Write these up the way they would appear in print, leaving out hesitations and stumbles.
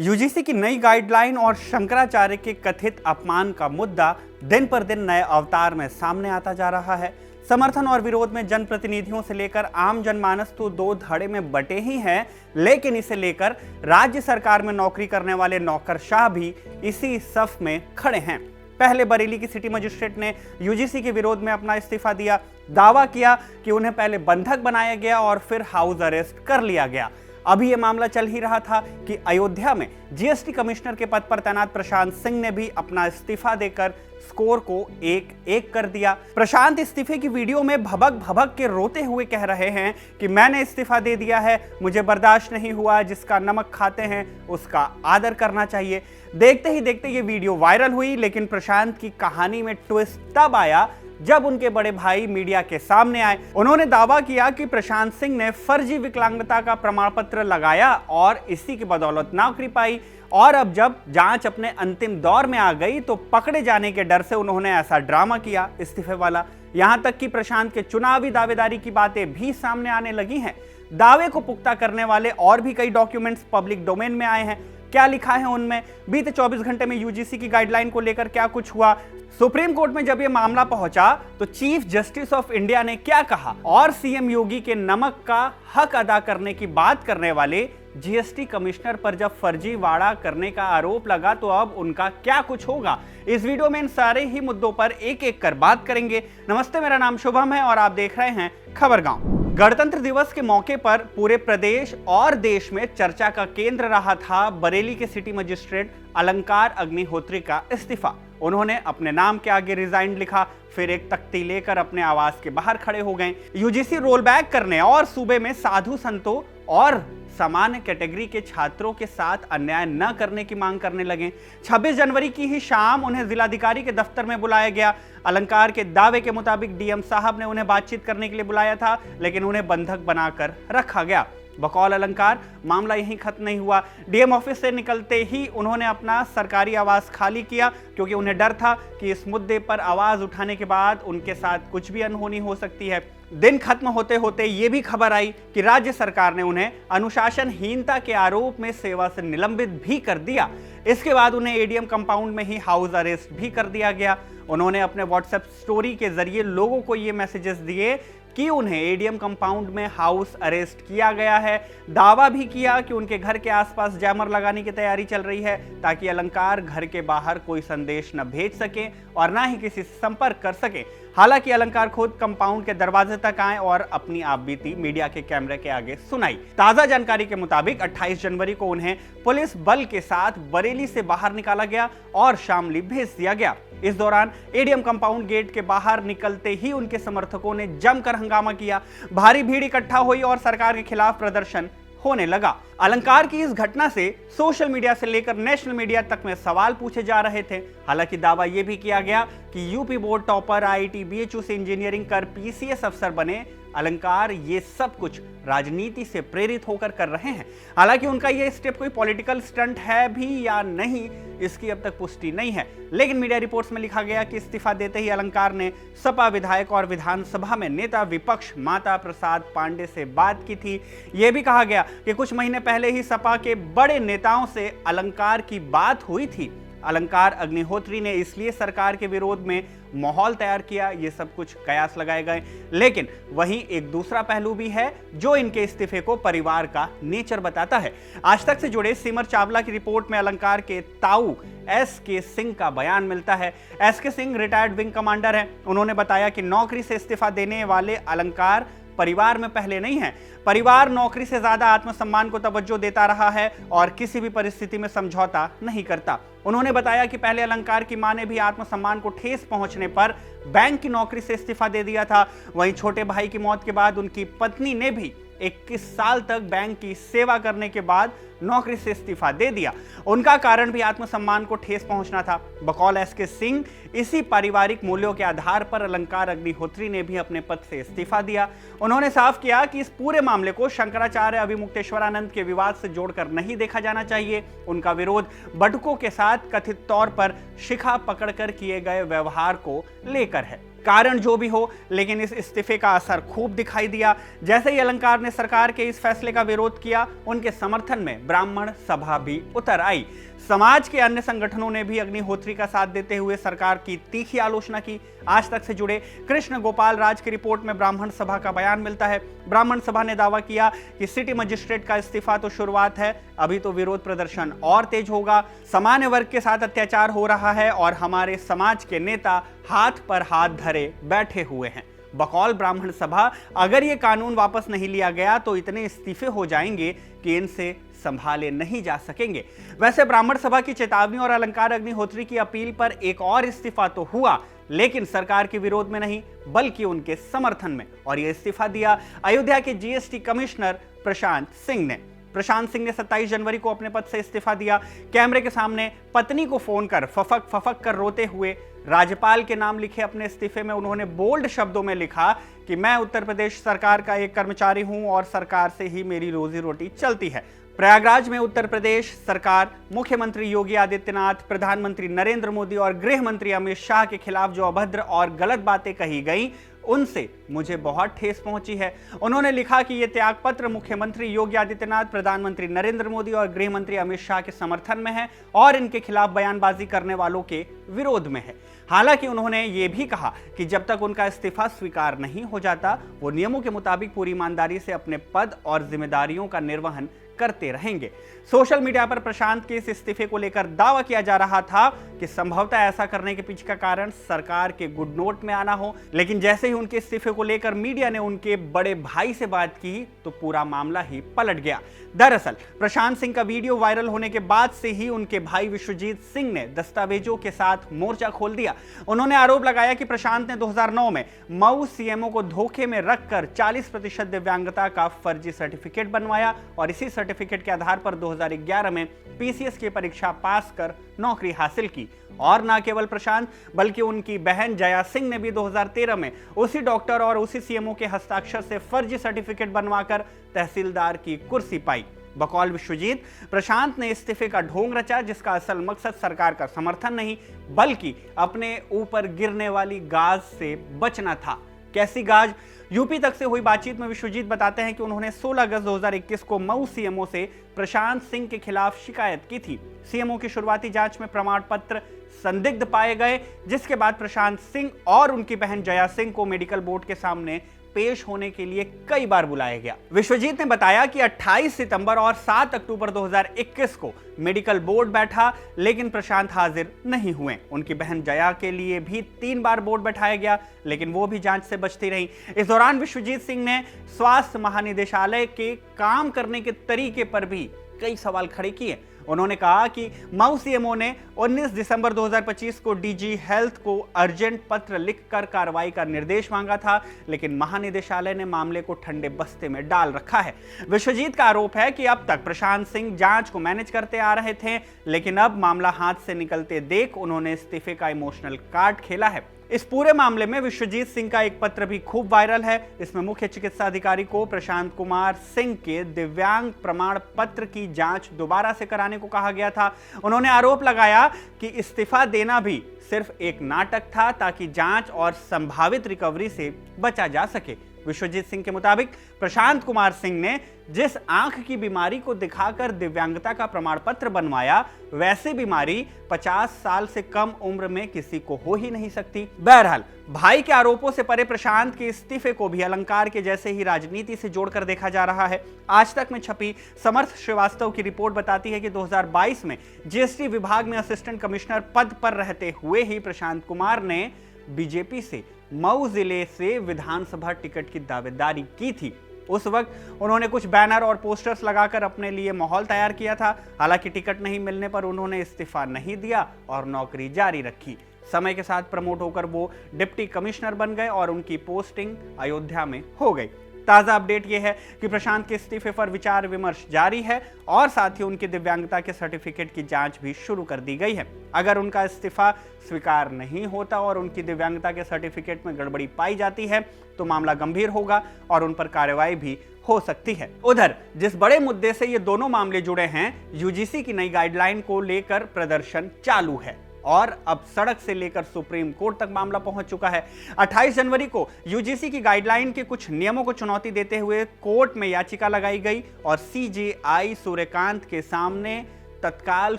UGC की नई guideline और शंकराचार्य के कथित अपमान का मुद्दा दिन पर दिन नए अवतार में सामने आता जा रहा है। समर्थन और विरोध में जनप्रतिनिधियों से लेकर आम जनमानस तो दो धड़े में बटे ही हैं, लेकिन इसे लेकर राज्य सरकार में नौकरी करने वाले नौकरशाह भी इसी सफ में खड़े हैं। पहले बरेली की सिटी मजिस्ट्रेट ने यूजीसी के विरोध में अपना इस्तीफा दिया। दावा किया कि उन्हें पहले बंधक बनाया गया और फिर हाउस अरेस्ट कर लिया गया। अभी यह मामला चल ही रहा था कि अयोध्या में जीएसटी कमिश्नर के पद पर तैनात प्रशांत सिंह ने भी अपना इस्तीफा देकर स्कोर को 1-1 कर दिया। प्रशांत इस्तीफे की वीडियो में भभक भभक के रोते हुए कह रहे हैं कि मैंने इस्तीफा दे दिया है, मुझे बर्दाश्त नहीं हुआ, जिसका नमक खाते हैं उसका आदर करना चाहिए। देखते ही देखते ये वीडियो वायरल हुई, लेकिन प्रशांत की कहानी में ट्विस्ट तब आया जब उनके बड़े भाई मीडिया के सामने आए। उन्होंने दावा किया कि प्रशांत सिंह ने फर्जी विकलांगता का प्रमाण पत्र लगाया और इसी की बदौलत नौकरी पाई, और अब जब जांच अपने अंतिम दौर में आ गई तो पकड़े जाने के डर से उन्होंने ऐसा ड्रामा किया इस्तीफे वाला। यहां तक कि प्रशांत के चुनावी दावेदारी की बातें भी सामने आने लगी हैं। दावे को पुख्ता करने वाले और भी कई डॉक्यूमेंट्स पब्लिक डोमेन में आए हैं। क्या लिखा है उनमें? बीते 24 घंटे में यूजीसी की गाइडलाइन को लेकर क्या कुछ हुआ? सुप्रीम कोर्ट में जब यह मामला पहुंचा तो चीफ जस्टिस ऑफ इंडिया ने क्या कहा? और सीएम योगी के नमक का हक अदा करने की बात करने वाले जीएसटी कमिश्नर पर जब फर्जीवाड़ा करने का आरोप लगा तो अब उनका क्या कुछ होगा? इस वीडियो में इन सारे ही मुद्दों पर एक एक कर बात करेंगे। नमस्ते, मेरा नाम शुभम है और आप देख रहे हैं खबरगांव। गणतंत्र दिवस के मौके पर पूरे प्रदेश और देश में चर्चा का केंद्र रहा था बरेली के सिटी मजिस्ट्रेट अलंकार अग्निहोत्री का इस्तीफा। उन्होंने अपने नाम के आगे रिजाइन लिखा, फिर एक तख्ती लेकर अपने आवास के बाहर खड़े हो गए। यूजीसी रोल बैक करने और सूबे में साधु संतों और सामान्य कैटेगरी के छात्रों के साथ अन्याय न करने की मांग करने लगे। 26 जनवरी की ही शाम उन्हें जिलाधिकारी के दफ्तर में बुलाया गया। अलंकार के दावे के मुताबिक डीएम साहब ने उन्हें बातचीत करने के लिए बुलाया था, लेकिन उन्हें बंधक बनाकर रखा गया। बकौल अलंकार, मामला यहीं खत्म नहीं हुआ। डीएम ऑफिस से निकलते ही उन्होंने अपना सरकारी आवास खाली किया, क्योंकि उन्हें डर था कि इस मुद्दे पर आवाज उठाने के बाद उनके साथ कुछ भी अनहोनी हो सकती है। दिन खत्म होते होते ये भी खबर आई कि राज्य सरकार ने उन्हें अनुशासनहीनता के आरोप में सेवा से निलंबित भी कर दिया। इसके बाद उन्हें एडीएम कंपाउंड में ही हाउस अरेस्ट भी कर दिया गया। उन्होंने अपने व्हाट्सएप स्टोरी के जरिए लोगों को ये मैसेजेस दिए कि उन्हें एडीएम कंपाउंड में हाउस अरेस्ट किया गया है। दावा भी किया कि उनके घर के आसपास जैमर लगाने की तैयारी चल रही है, ताकि अलंकार घर के बाहर कोई संदेश न भेज सके और ना ही किसी से संपर्क कर सके। हालांकि अलंकार खुद कंपाउंड के दरवाजे तक आए और अपनी आपबीती मीडिया के कैमरे के आगे सुनाई। ताजा जानकारी के मुताबिक 28 जनवरी को उन्हें पुलिस बल के साथ बरेली से बाहर निकाला गया और शामली भेज दिया गया। इस दौरान एडीएम कंपाउंड गेट के बाहर निकलते ही उनके समर्थकों ने जमकर हंगामा किया। भारी भीड़ इकट्ठा हुई और सरकार के खिलाफ प्रदर्शन होने लगा। अलंकार की इस घटना से सोशल मीडिया से लेकर नेशनल मीडिया तक में सवाल पूछे जा रहे थे। हालांकि दावा यह भी किया गया कि UP board topper IIT BHU से इंजीनियरिंग कर पीसीएस अफसर बने अलंकार ये सब कुछ राजनीति से प्रेरित होकर कर रहे हैं। हालांकि उनका यह स्टेप कोई पॉलिटिकल स्टंट है भी या नहीं, इसकी अब तक पुष्टि नहीं है, लेकिन मीडिया रिपोर्ट्स में लिखा गया कि इस्तीफा देते ही अलंकार ने सपा विधायक और विधानसभा में नेता विपक्ष माता प्रसाद पांडे से बात की थी। यह भी कहा गया कि कुछ महीने पहले ही सपा के बड़े नेताओं से अलंकार की बात हुई थी। अलंकार अग्निहोत्री ने इसलिए सरकार के विरोध में माहौल तैयार किया, ये सब कुछ कयास लगाए गए। लेकिन वहीं एक दूसरा पहलू भी है जो इनके इस्तीफे को परिवार का नेचर बताता है। आज तक से जुड़े सिमर चावला की रिपोर्ट में अलंकार के ताऊ एसके सिंह का बयान मिलता है। SK Singh retired wing commander हैं। उन्होंने बताया कि नौकरी से इस्तीफा देने वाले अलंकार परिवार में पहले नहीं है। परिवार नौकरी से ज्यादा आत्मसम्मान को तवज्जो देता रहा है और किसी भी परिस्थिति में समझौता नहीं करता। उन्होंने बताया कि पहले अलंकार की मां ने भी आत्मसम्मान को ठेस पहुंचने पर बैंक की नौकरी से इस्तीफा दे दिया था। वहीं छोटे भाई की मौत के बाद उनकी पत्नी ने भी 21 साल तक बैंक की सेवा करने के बाद नौकरी से इस्तीफा दे दिया। उनका कारण भी आत्मसम्मान को ठेस पहुंचना था। बकौल एसके सिंह, इसी पारिवारिक मूल्यों के आधार पर अलंकार अग्निहोत्री ने भी अपने पद से इस्तीफा दिया। उन्होंने साफ किया कि इस पूरे मामले को शंकराचार्य अभिमुक्तेश्वरानंद के विवाद से जोड़कर नहीं देखा जाना चाहिए। उनका विरोध बटुकों के साथ कथित तौर पर शिखा पकड़कर किए गए व्यवहार को लेकर है। कारण जो भी हो, लेकिन इस इस्तीफे का असर खूब दिखाई दिया। जैसे ही अलंकार ने सरकार के इस फैसले का विरोध किया, उनके समर्थन में ब्राह्मण सभा भी उतर आई। समाज के अन्य संगठनों ने भी अग्निहोत्री का साथ देते हुए सरकार की तीखी आलोचना की। आज तक से जुड़े कृष्ण गोपाल राज की रिपोर्ट में ब्राह्मण सभा का बयान मिलता है। ब्राह्मण सभा ने दावा किया कि सिटी मजिस्ट्रेट का इस्तीफा तो शुरुआत है, अभी तो विरोध प्रदर्शन और तेज होगा। सामान्य वर्ग के साथ अत्याचार हो रहा है और हमारे समाज के नेता हाथ पर हाथ धरे बैठे हुए हैं। बकौल ब्राह्मण सभा, अगर ये कानून वापस नहीं लिया गया तो इतने इस्तीफे हो जाएंगे कि इनसे संभाले नहीं जा सकेंगे। वैसे ब्राह्मण सभा की चेतावनी और अलंकार अग्निहोत्री की अपील पर एक और इस्तीफा तो हुआ, लेकिन सरकार के विरोध में नहीं बल्कि उनके समर्थन में। और यह इस्तीफा दिया अयोध्या के जीएसटी कमिश्नर प्रशांत सिंह ने। प्रशांत सिंह ने 27 जनवरी को अपने पद से इस्तीफा दिया। कैमरे के सामने पत्नी को फोन कर फफक फफक कर रोते हुए राज्यपाल के नाम लिखे अपने इस्तीफे में उन्होंने बोल्ड शब्दों में लिखा कि मैं उत्तर प्रदेश सरकार का एक कर्मचारी हूं और सरकार से ही मेरी रोजी रोटी चलती है। प्रयागराज में उत्तर प्रदेश सरकार, मुख्यमंत्री योगी आदित्यनाथ, प्रधानमंत्री नरेंद्र मोदी और गृह मंत्री अमित शाह के खिलाफ जो अभद्र और गलत बातें कही गई, उनसे मुझे बहुत ठेस पहुंची है। उन्होंने लिखा कि यह त्यागपत्र मुख्यमंत्री योगी आदित्यनाथ, प्रधानमंत्री नरेंद्र मोदी और गृह मंत्री अमित शाह के समर्थन में है और इनके खिलाफ बयानबाजी करने वालों के विरोध में है। हालांकि उन्होंने ये भी कहा कि जब तक उनका इस्तीफा स्वीकार नहीं हो जाता, वो नियमों के मुताबिक पूरी ईमानदारी से अपने पद और जिम्मेदारियों का निर्वहन करते रहेंगे। सोशल मीडिया पर प्रशांत के इस इस्तीफे को लेकर दावा किया जा रहा था कि संभवतः ऐसा करने के पीछे का कारण सरकार के गुड नोट में आना हो, लेकिन जैसे ही उनके इस्तीफे को लेकर मीडिया ने उनके बड़े भाई से बात की तो पूरा मामला ही पलट गया। दरअसल प्रशांत सिंह का वीडियो वायरल होने के बाद से ही उनके भाई विश्वजीत सिंह ने दस्तावेजों के साथ मोर्चा खोल दिया। उन्होंने आरोप लगाया कि प्रशांत ने 2009 में मऊ सीएमओ को धोखे में रखकर 40% दिव्यांगता का फर्जी सर्टिफिकेट बनवाया और इसी सर्टिफिकेट के आधार पर 2011 में पीसीएस की परीक्षा पास कर नौकरी हासिल की। और न केवल प्रशांत बल्कि उनकी बहन जया सिंह ने भी 2013 में उसी डॉक्टर और उसी सीएमओ के हस्ताक्षर से फर्जी सर्टिफिकेट बनवाकर तहसीलदार की कुर्सी पाई। बकौल विश्वजीत, प्रशांत ने इस्तीफे का ढोंग रचा जिसका असल मकसद सरकार का समर्थन नहीं बल्कि अपने ऊपर गिरने वाली गाज से बचना था। कैसी गाज? यूपी तक से हुई बातचीत में विश्वजीत बताते हैं कि उन्होंने 16 अगस्त 2021 को मऊ सीएमओ से प्रशांत सिंह के खिलाफ शिकायत की थी। सीएमओ की शुरुआती जांच में प्रमाण पत्र संदिग्ध पाए गए, जिसके बाद प्रशांत सिंह और उनकी बहन जया सिंह को मेडिकल बोर्ड के सामने पेश होने के लिए कई बार बुलाया गया। विश्वजीत ने बताया कि 28 सितंबर और 7 अक्टूबर 2021 को मेडिकल बोर्ड बैठा, लेकिन प्रशांत हाजिर नहीं हुए। उनकी बहन जया के लिए भी 3 बार बोर्ड बैठाया गया, लेकिन वो भी जांच से बचती रही। इस दौरान विश्वजीत सिंह ने स्वास्थ्य महानिदेशालय के काम करने के तरीके पर भी कई सवाल खड़े किए। उन्होंने कहा कि मऊ सीएमओ ने 19 दिसंबर 2025 को डीजी हेल्थ को अर्जेंट पत्र लिखकर कार्रवाई का निर्देश मांगा था, लेकिन महानिदेशालय ने मामले को ठंडे बस्ते में डाल रखा है। विश्वजीत का आरोप है कि अब तक प्रशांत सिंह जांच को मैनेज करते आ रहे थे, लेकिन अब मामला हाथ से निकलते देख उन्होंने इस्तीफे का इमोशनल कार्ड खेला है। इस पूरे मामले में विश्वजीत सिंह का एक पत्र भी खूब वायरल है। इसमें मुख्य चिकित्सा अधिकारी को प्रशांत कुमार सिंह के दिव्यांग प्रमाण पत्र की जांच दोबारा से कराने को कहा गया था। उन्होंने आरोप लगाया कि इस्तीफा देना भी सिर्फ एक नाटक था ताकि जांच और संभावित रिकवरी से बचा जा सके। विश्वजीत सिंह के मुताबिक प्रशांत कुमार सिंह ने जिस आंख की बीमारी को दिखाकर दिव्यांगता का प्रमाण पत्र बनवाया, वैसी बीमारी 50 साल से कम उम्र में किसी को हो ही नहीं सकती। बहरहाल भाई के आरोपों से परे प्रशांत के इस्तीफे को भी अलंकार के जैसे ही राजनीति से जोड़कर देखा जा रहा है। आज तक में छपी समर्थ श्रीवास्तव की रिपोर्ट बताती है कि 2022 में जीएसटी विभाग में असिस्टेंट कमिश्नर पद पर रहते हुए ही प्रशांत कुमार ने बीजेपी से मऊ जिले से विधानसभा टिकट की दावेदारी की थी। उस वक्त उन्होंने कुछ बैनर और पोस्टर्स लगाकर अपने लिए माहौल तैयार किया था। हालांकि टिकट नहीं मिलने पर उन्होंने इस्तीफा नहीं दिया और नौकरी जारी रखी। समय के साथ प्रमोट होकर वो डिप्टी कमिश्नर बन गए और उनकी पोस्टिंग अयोध्या में हो गई। ताजा अपडेट यह है कि प्रशांत के इस्तीफे पर विचार विमर्श जारी है और साथ ही उनकी दिव्यांगता के सर्टिफिकेट की जांच भी शुरू कर दी गई है। अगर उनका इस्तीफा स्वीकार नहीं होता और उनकी दिव्यांगता के सर्टिफिकेट में गड़बड़ी पाई जाती है तो मामला गंभीर होगा और उन पर कार्रवाई भी हो सकती है। उधर जिस बड़े मुद्दे से ये दोनों मामले जुड़े हैं, यूजीसी की नई गाइडलाइन को लेकर प्रदर्शन चालू है। और अब सड़क से लेकर सुप्रीम कोर्ट तक मामला पहुंच चुका है। 28 जनवरी को यूजीसी की गाइडलाइन के कुछ नियमों को चुनौती देते हुए कोर्ट में याचिका लगाई गई और सीजेआई सूर्यकांत के सामने तत्काल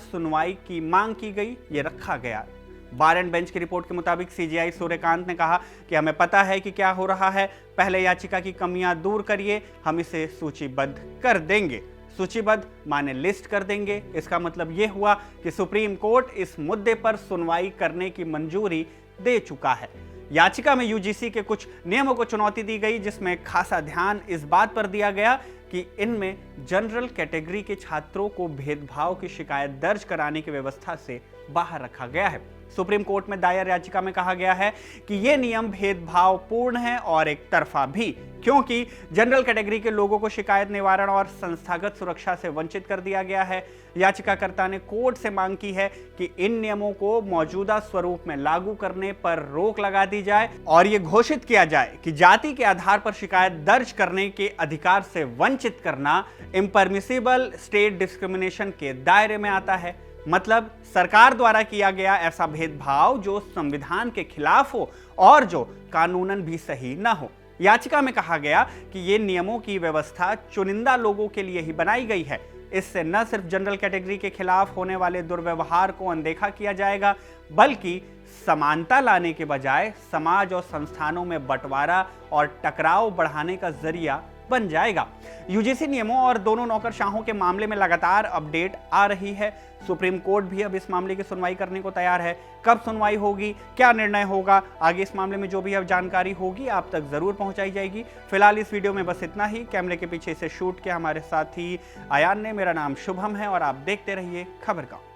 सुनवाई की मांग की गई, ये रखा गया। बार एंड बेंच की रिपोर्ट के मुताबिक सीजेआई सूर्यकांत ने कहा कि हमें पता है कि क्या हो रहा है, पहले याचिका की कमियां दूर करिए, हम इसे सूचीबद्ध कर देंगे। सूचीबद्ध माने लिस्ट कर देंगे। इसका मतलब यह हुआ कि सुप्रीम कोर्ट इस मुद्दे पर सुनवाई करने की मंजूरी दे चुका है। याचिका में यूजीसी के कुछ नियमों को चुनौती दी गई, जिसमें खासा ध्यान इस बात पर दिया गया कि इनमें जनरल कैटेगरी के छात्रों को भेदभाव की शिकायत दर्ज कराने की व्यवस्था से बाहर रखा गया है। सुप्रीम कोर्ट में दायर याचिका में कहा गया है कि ये नियम भेदभावपूर्ण है और एक तरफा भी, क्योंकि जनरल कैटेगरी के लोगों को शिकायत निवारण और संस्थागत सुरक्षा से वंचित कर दिया गया है। याचिकाकर्ता ने कोर्ट से मांग की है कि इन नियमों को मौजूदा स्वरूप में लागू करने पर रोक लगा दी जाए और ये घोषित किया जाए कि जाति के आधार पर शिकायत दर्ज करने के अधिकार से वंचित करना इम्परमिसिबल स्टेट डिस्क्रिमिनेशन के दायरे में आता है। मतलब सरकार द्वारा किया गया ऐसा भेदभाव जो संविधान के खिलाफ हो और जो कानूनन भी सही न हो। याचिका में कहा गया कि ये नियमों की व्यवस्था चुनिंदा लोगों के लिए ही बनाई गई है। इससे न सिर्फ जनरल कैटेगरी के खिलाफ होने वाले दुर्व्यवहार को अनदेखा किया जाएगा, बल्कि समानता लाने के बजाय समाज और संस्थानों में बंटवारा और टकराव बढ़ाने का जरिया बन जाएगा। यूजीसी नियमों और दोनों नौकरशाहों के मामले में लगातार अपडेट आ रही है। सुप्रीम कोर्ट भी अब इस मामले की सुनवाई करने को तैयार है। कब सुनवाई होगी, क्या निर्णय होगा, आगे इस मामले में जो भी अब जानकारी होगी आप तक जरूर पहुंचाई जाएगी। फिलहाल इस वीडियो में बस इतना ही। कैमरे के पीछे से शूट किया हमारे साथी आयान ने। मेरा नाम शुभम है और आप देखते रहिए खबरगांव।